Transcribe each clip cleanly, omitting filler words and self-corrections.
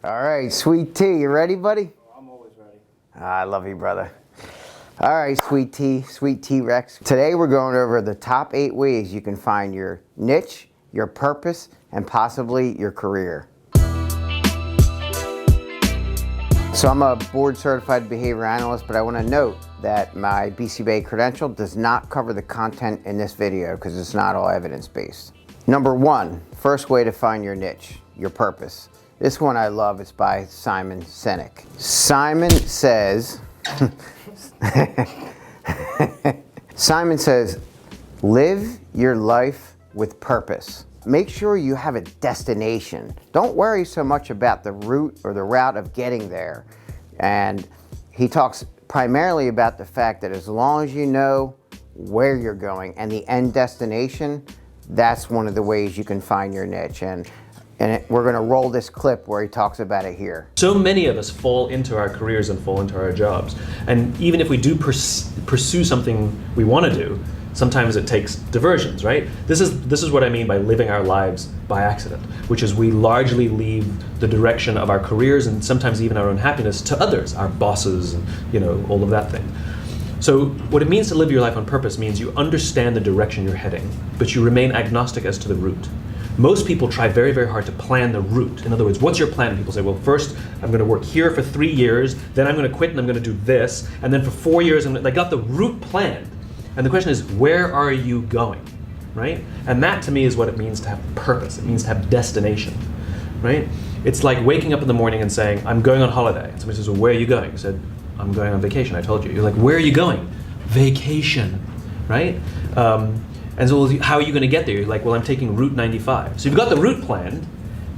All right, Sweet Tea, you ready, buddy? I'm always ready. I love you, brother. All right, Sweet Tea Rex. Today we're going over the top 8 ways you can find your niche, your purpose, and possibly your career. So I'm a board certified behavior analyst, but I want to note that my BCBA credential does not cover the content in this video because it's not all evidence-based. Number 1, first way to find your niche, your purpose. This one I love, it's by Sinek. Simon says, live your life with purpose. Make sure you have a destination. Don't worry so much about the route or the route of getting there. And he talks primarily about the fact that as long as you know where you're going and the end destination, that's one of the ways you can find your niche. And we're going to roll this clip where he talks about it here. So many of us fall into our careers and fall into our jobs. And even if we do pursue something we want to do, sometimes it takes diversions, right? This is what I mean by living our lives by accident, which is we largely leave the direction of our careers and sometimes even our own happiness to others, our bosses, and all of that thing. So what it means to live your life on purpose means you understand the direction you're heading, but you remain agnostic as to the route. Most people try very, very hard to plan the route. In other words, what's your plan? People say, well, first I'm going to work here for 3 years, then I'm going to quit and I'm going to do this, and then for 4 years, they got the route planned. And the question is, where are you going, right? And that to me is what it means to have purpose. It means to have destination, right? It's like waking up in the morning and saying, I'm going on holiday. And somebody says, well, where are you going? I said, I'm going on vacation, I told you. You're like, where are you going? Vacation, right? And so how are you going to get there? You're like, well, I'm taking Route 95. So you've got the route planned,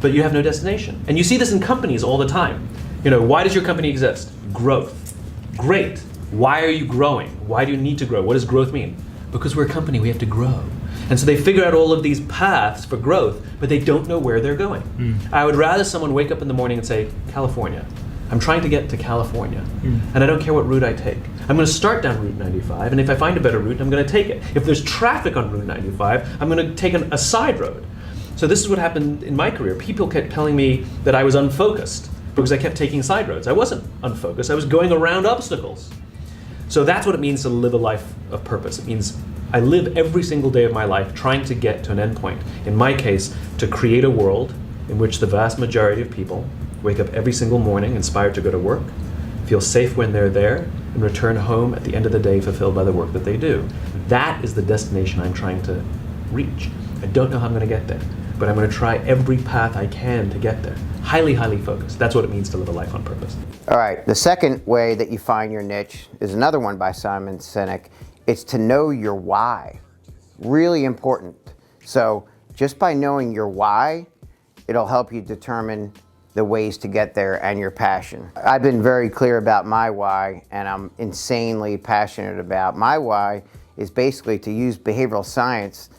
but you have no destination. And you see this in companies all the time. Why does your company exist? Growth. Great. Why are you growing? Why do you need to grow? What does growth mean? Because we're a company, we have to grow. And so they figure out all of these paths for growth, but they don't know where they're going. I would rather someone wake up in the morning and say, California. I'm trying to get to California, and I don't care what route I take. I'm going to start down Route 95, and if I find a better route, I'm going to take it. If there's traffic on Route 95, I'm going to take a side road. So this is what happened in my career. People kept telling me that I was unfocused because I kept taking side roads. I wasn't unfocused. I was going around obstacles. So that's what it means to live a life of purpose. It means I live every single day of my life trying to get to an endpoint. In my case, to create a world in which the vast majority of people wake up every single morning inspired to go to work, feel safe when they're there, and return home at the end of the day fulfilled by the work that they do. That is the destination I'm trying to reach. I don't know how I'm going to get there, but I'm going to try every path I can to get there. Highly, highly focused. That's what it means to live a life on purpose. All right, the second way that you find your niche is another one by Simon Sinek. It's to know your why. Really important. So just by knowing your why, it'll help you determine the ways to get there and your passion. I've been very clear about my why, and I'm insanely passionate about my why is basically to use behavioral science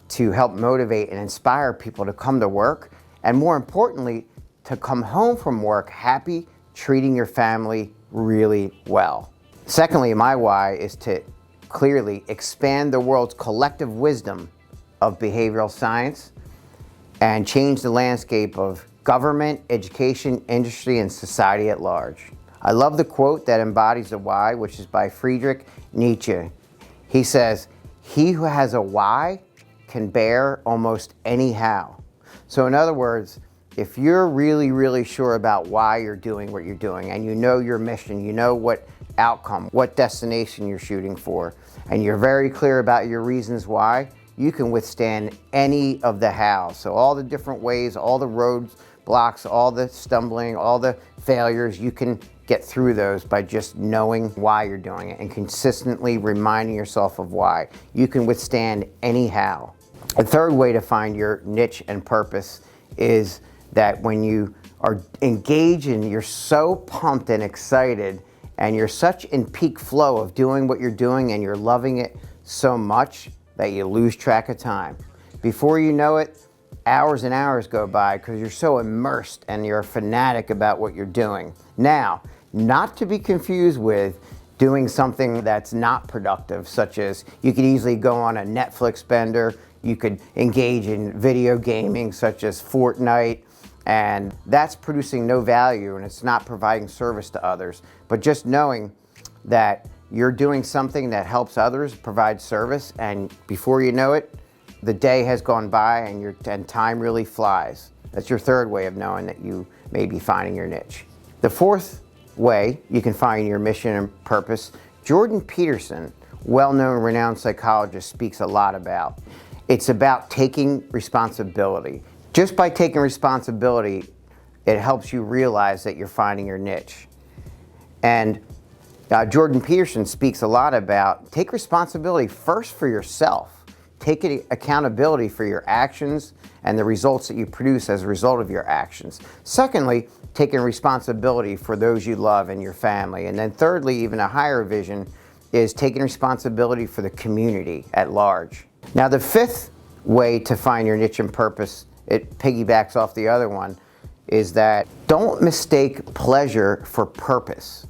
to help motivate and inspire people to come to work, and more importantly, to come home from work happy, treating your family really well. Secondly, my why is to clearly expand the world's collective wisdom of behavioral science and change the landscape of government, education, industry, and society at large. I love the quote that embodies the why, which is by Friedrich Nietzsche. He says, "He who has a why can bear almost any how." So in other words, if you're really, really sure about why you're doing what you're doing, and you know your mission, you know what outcome, what destination you're shooting for, and you're very clear about your reasons why, you can withstand any of the hows. So all the different ways, all the roads, blocks, all the stumbling, all the failures, you can get through those by just knowing why you're doing it and consistently reminding yourself of why. You can withstand any how. The third way to find your niche and purpose is that when you are engaged and you're so pumped and excited and you're such in peak flow of doing what you're doing and you're loving it so much that you lose track of time. Before you know it, hours and hours go by because you're so immersed and you're a fanatic about what you're doing. Now, not to be confused with doing something that's not productive, such as you could easily go on a Netflix bender, you could engage in video gaming such as Fortnite, And that's producing no value, and it's not providing service to others. But just knowing that you're doing something that helps others provide service, and before you know it, the day has gone by and time really flies. That's your third way of knowing that you may be finding your niche. The fourth way you can find your mission and purpose, Jordan Peterson, well-known, renowned psychologist, speaks a lot about. It's about taking responsibility. Just by taking responsibility, it helps you realize that you're finding your niche. And Jordan Peterson speaks a lot about take responsibility first for yourself. Take accountability for your actions and the results that you produce as a result of your actions. Secondly, taking responsibility for those you love and your family. And then thirdly, even a higher vision, is taking responsibility for the community at large. Now, the fifth way to find your niche and purpose, it piggybacks off the other one, is that don't mistake pleasure for purpose.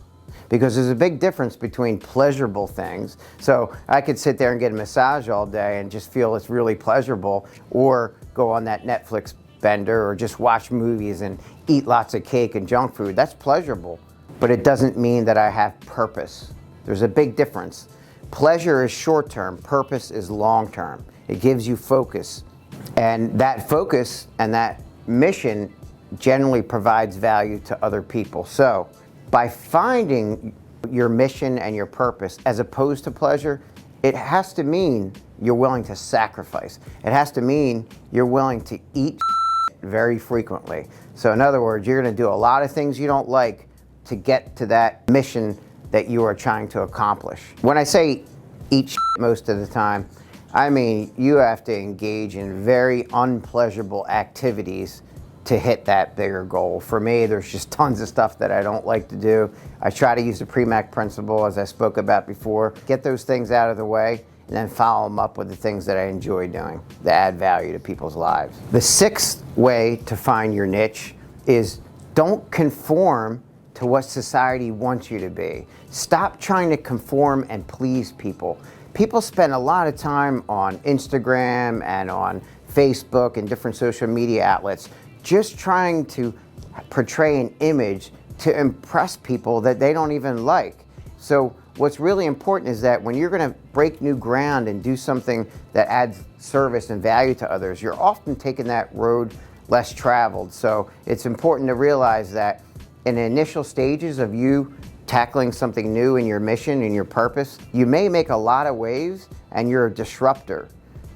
Because there's a big difference between pleasurable things. So I could sit there and get a massage all day and just feel it's really pleasurable, or go on that Netflix bender, or just watch movies and eat lots of cake and junk food. That's pleasurable, but it doesn't mean that I have purpose. There's a big difference. Pleasure is short-term, purpose is long-term. It gives you focus. And that focus and that mission generally provides value to other people. So by finding your mission and your purpose as opposed to pleasure, it has to mean you're willing to sacrifice. It has to mean you're willing to eat very frequently. So in other words, you're going to do a lot of things you don't like to get to that mission that you are trying to accomplish. When I say eat most of the time, I mean you have to engage in very unpleasurable activities to hit that bigger goal. For me, there's just tons of stuff that I don't like to do. I try to use the PREMAC principle, as I spoke about before. Get those things out of the way, and then follow them up with the things that I enjoy doing that add value to people's lives. The sixth way to find your niche is don't conform to what society wants you to be. Stop trying to conform and please people. People spend a lot of time on Instagram and on Facebook and different social media outlets just trying to portray an image to impress people that they don't even like. So what's really important is that when you're going to break new ground and do something that adds service and value to others, you're often taking that road less traveled. So it's important to realize that in the initial stages of you tackling something new in your mission and your purpose, you may make a lot of waves and you're a disruptor.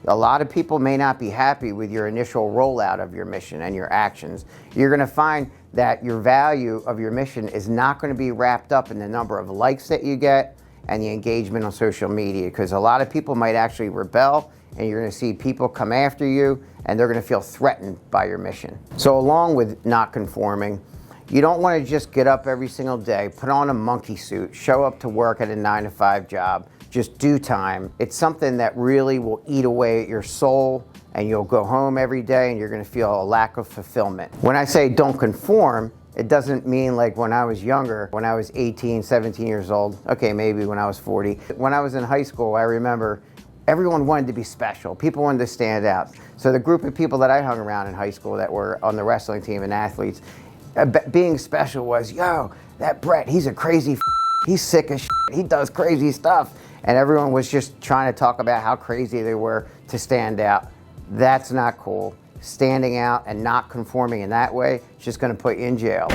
A lot of people may not be happy with your initial rollout of your mission and your actions. You're going to find that your value of your mission is not going to be wrapped up in the number of likes that you get and the engagement on social media, because a lot of people might actually rebel, and you're going to see people come after you and they're going to feel threatened by your mission. So along with not conforming, you don't want to just get up every single day, put on a monkey suit, show up to work at a 9-to-5 job, just do time. It's something that really will eat away at your soul, and you'll go home every day and you're going to feel a lack of fulfillment. When I say don't conform, it doesn't mean like when I was younger, when I was 18, 17 years old, okay, maybe when I was 40. When I was in high school, I remember everyone wanted to be special. People wanted to stand out. So the group of people that I hung around in high school that were on the wrestling team and athletes, being special was, yo, that Brett, he's a crazy he's sick as he does crazy stuff. And everyone was just trying to talk about how crazy they were to stand out. That's not cool. Standing out and not conforming in that way is just going to put you in jail.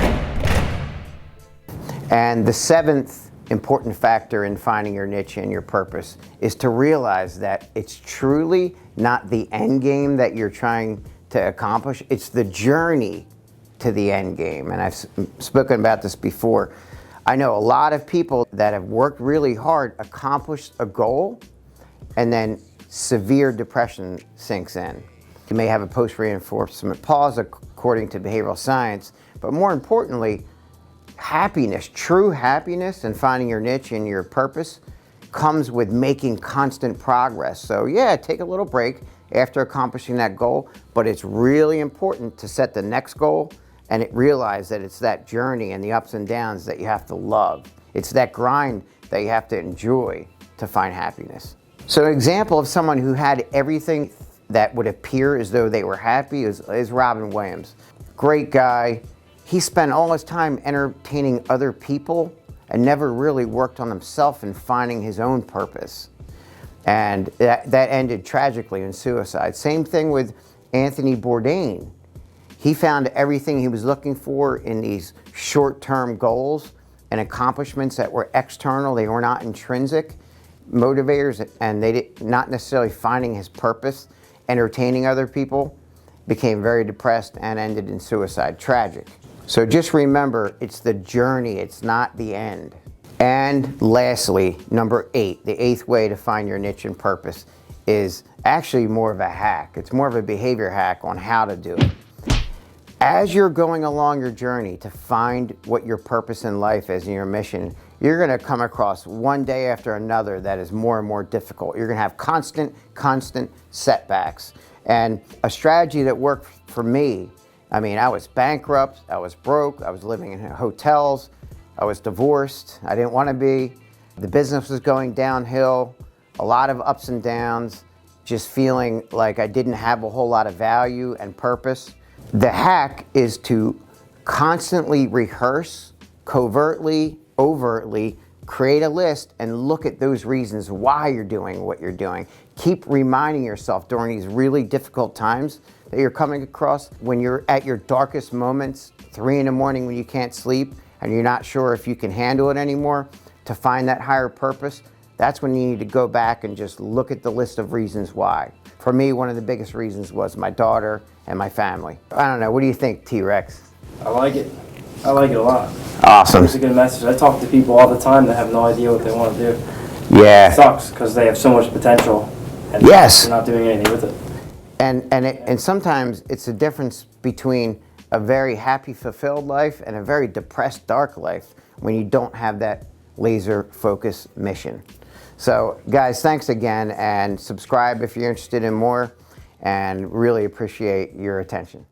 And the seventh important factor in finding your niche and your purpose is to realize that it's truly not the end game that you're trying to accomplish. It's the journey to the end game. And I've spoken about this before. I know a lot of people that have worked really hard, accomplished a goal, and then severe depression sinks in. You may have a post-reinforcement pause according to behavioral science, but more importantly, happiness, true happiness and finding your niche and your purpose comes with making constant progress. So yeah, take a little break after accomplishing that goal, but it's really important to set the next goal and realize that it's that journey and the ups and downs that you have to love. It's that grind that you have to enjoy to find happiness. So an example of someone who had everything that would appear as though they were happy is Robin Williams. great guy. He spent all his time entertaining other people and never really worked on himself and finding his own purpose. And that ended tragically in suicide. Same thing with Anthony Bourdain. He found everything he was looking for in these short-term goals and accomplishments that were external. They were not intrinsic motivators, and not necessarily finding his purpose, entertaining other people, became very depressed and ended in suicide. Tragic. So just remember, it's the journey, it's not the end. And lastly, number 8, the 8th way to find your niche and purpose is actually more of a hack. It's more of a behavior hack on how to do it. As you're going along your journey to find what your purpose in life is and your mission, you're going to come across one day after another that is more and more difficult. You're going to have constant setbacks. And a strategy that worked for me, I mean, I was bankrupt, I was broke, I was living in hotels, I was divorced, I didn't want to be. The business was going downhill, a lot of ups and downs, just feeling like I didn't have a whole lot of value and purpose. The hack is to constantly rehearse, covertly, overtly, create a list and look at those reasons why you're doing what you're doing. Keep reminding yourself during these really difficult times that you're coming across, when you're at your darkest moments, 3 in the morning when you can't sleep and you're not sure if you can handle it anymore, to find that higher purpose. That's when you need to go back and just look at the list of reasons why. For me, one of the biggest reasons was my daughter and my family. I don't know, what do you think, T-Rex? I like it. I like it a lot. Awesome. It's a good message. I talk to people all the time that have no idea what they want to do. Yeah. It sucks because they have so much potential and Yes. they're not doing anything with it. And sometimes it's the difference between a very happy, fulfilled life and a very depressed, dark life when you don't have that laser focused mission. So guys, thanks again, and subscribe if you're interested in more, and really appreciate your attention.